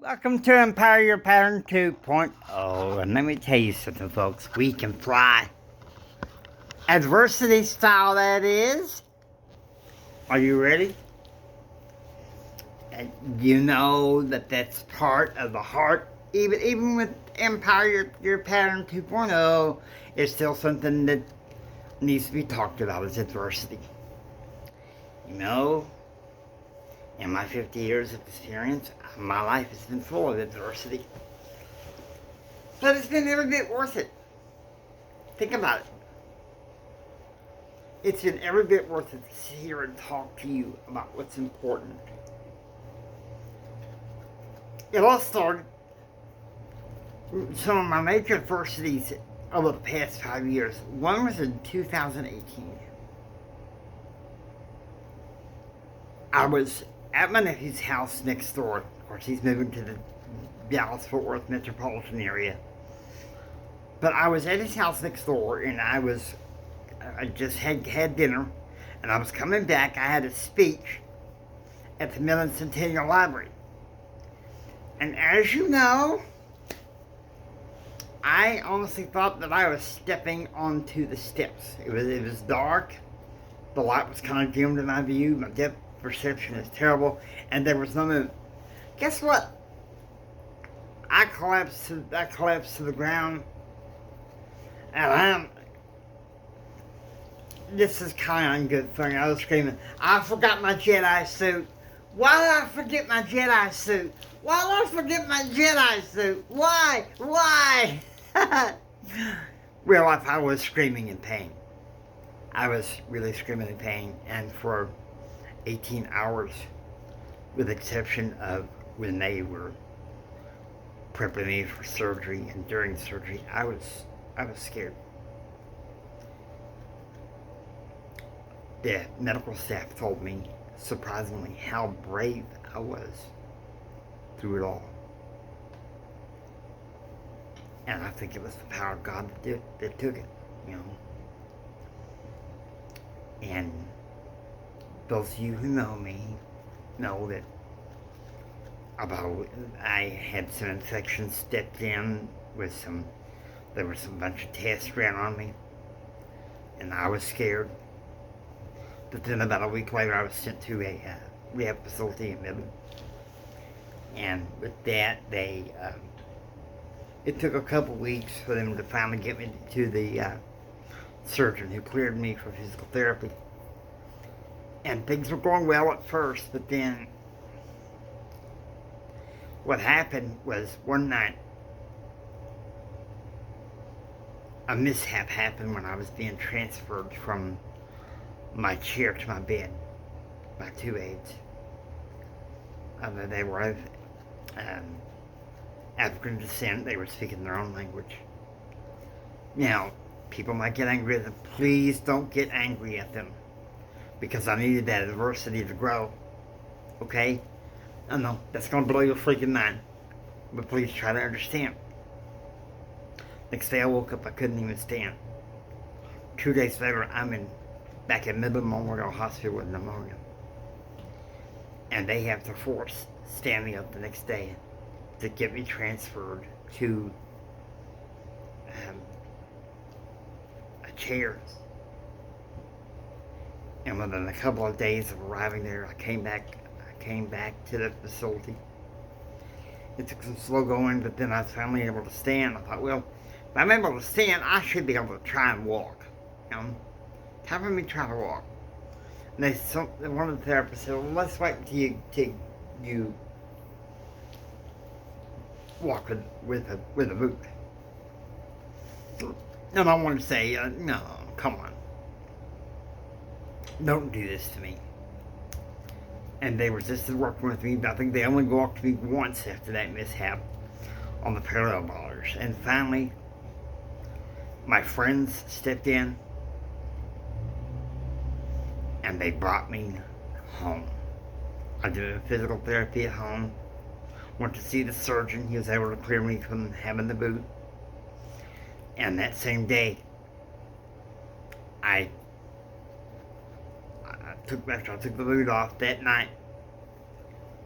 Welcome to Empower Your Pattern 2.0. And let me tell you something, folks. We can fly. Adversity style, that is. Are you ready? And you know that that's part of the heart. Even with Empower Your Pattern 2.0, it's still something that needs to be talked about is adversity. You know, in my 50 years of experience, my life has been full of adversity. But it's been every bit worth it. Think about it. It's been every bit worth it to sit here and talk to you about what's important. It all started, some of my major adversities over the past 5 years. One was in 2018. I was at my nephew's house next door. Of course, he's moving to the Dallas-Fort Worth metropolitan area. But I was at his house next door, and I just had dinner, and I was coming back. I had a speech at the Millen Centennial Library. And as you know, I honestly thought that I was stepping onto the steps. It was dark. The light was kind of dimmed in my view. My depth perception is terrible, and there was no moon. Guess what? I collapsed to the ground, and this is kind of a good thing. I was screaming, I forgot my Jedi suit. Why did I forget my Jedi suit? Why did I forget my Jedi suit? Why? Real life, I was screaming in pain. I was really screaming in pain, and for 18 hours, with the exception of when they were prepping me for surgery and during surgery, I was scared. The medical staff told me, surprisingly, how brave I was through it all. And I think it was the power of God that took it, you know. And those of you who know me know that I had some infections stepped in with there was some bunch of tests ran on me, and I was scared. But then about a week later, I was sent to a rehab facility in Midland. And with that, it took a couple weeks for them to finally get me to the surgeon who cleared me for physical therapy. And things were going well at first, but then what happened was one night, a mishap happened when I was being transferred from my chair to my bed by two aides. They were of African descent. They were speaking their own language. Now, people might get angry at them. Please don't get angry at them, because I needed that adversity to grow. Okay? I know that's going to blow your freaking mind, but please try to understand. Next day I woke up, I couldn't even stand. 2 days later, I'm back at Midland Memorial Hospital with pneumonia. And they have to force stand me up the next day to get me transferred to a chair. And within a couple of days of arriving there, I came back to the facility. It took some slow going, but then I was finally able to stand. I thought, well, if I'm able to stand, I should be able to try and walk. You know, have me try to walk. And one of the therapists said, well, let's wait until you walk with a boot. And I wanted to say, no, come on. Don't do this to me. And they resisted working with me, but I think they only walked me once after that mishap on the parallel bars. And finally, my friends stepped in, and they brought me home. I did a physical therapy at home, went to see the surgeon. He was able to clear me from having the boot. And that same day, after I took the boot off that night,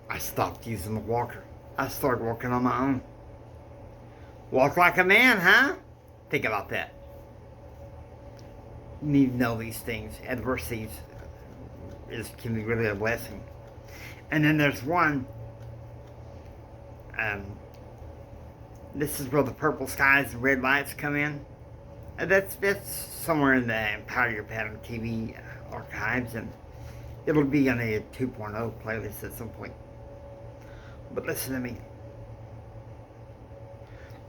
I stopped using the walker. I started working on my own. Walk like a man, huh? Think about that. You need to know these things. Adversities can be really a blessing. And then there's one. This is where the purple skies and red lights come in. That's somewhere in the Empower Your Pattern TV archives, and it'll be on a 2.0 playlist at some point. But listen to me.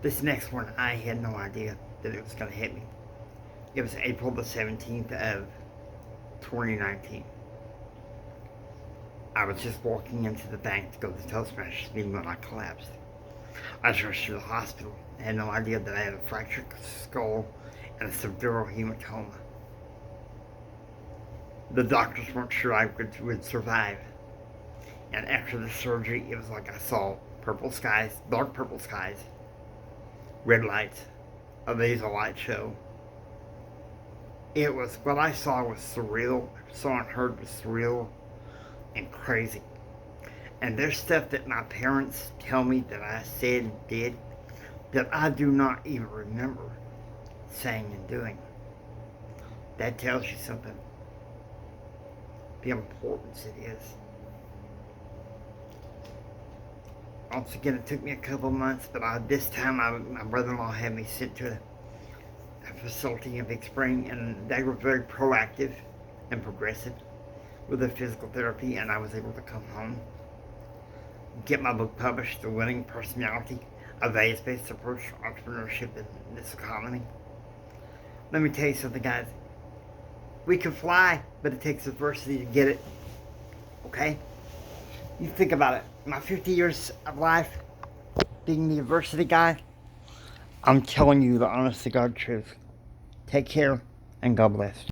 This next one, I had no idea that it was going to hit me. It was April the 17th of 2019. I was just walking into the bank to go to the Toastmasters meeting when I collapsed. I was rushed to the hospital. I had no idea that I had a fractured skull and a subdural hematoma. The doctors weren't sure I would survive. And after the surgery, it was like I saw purple skies, dark purple skies, red lights, a laser light show. It was, what I saw was surreal, saw and heard was surreal and crazy. And there's stuff that my parents tell me that I said and did that I do not even remember saying and doing. That tells you something. The importance it is. Once again, it took me a couple months, but this time my brother-in-law had me sent to a facility in Big Spring, and they were very proactive and progressive with their physical therapy, and I was able to come home, get my book published, The Winning Personality, a values-based approach to entrepreneurship in this economy. Let me tell you something, guys. We can fly, but it takes adversity to get it. Okay? You think about it. My 50 years of life, being the adversity guy, I'm telling you the honest to God truth. Take care, and God bless.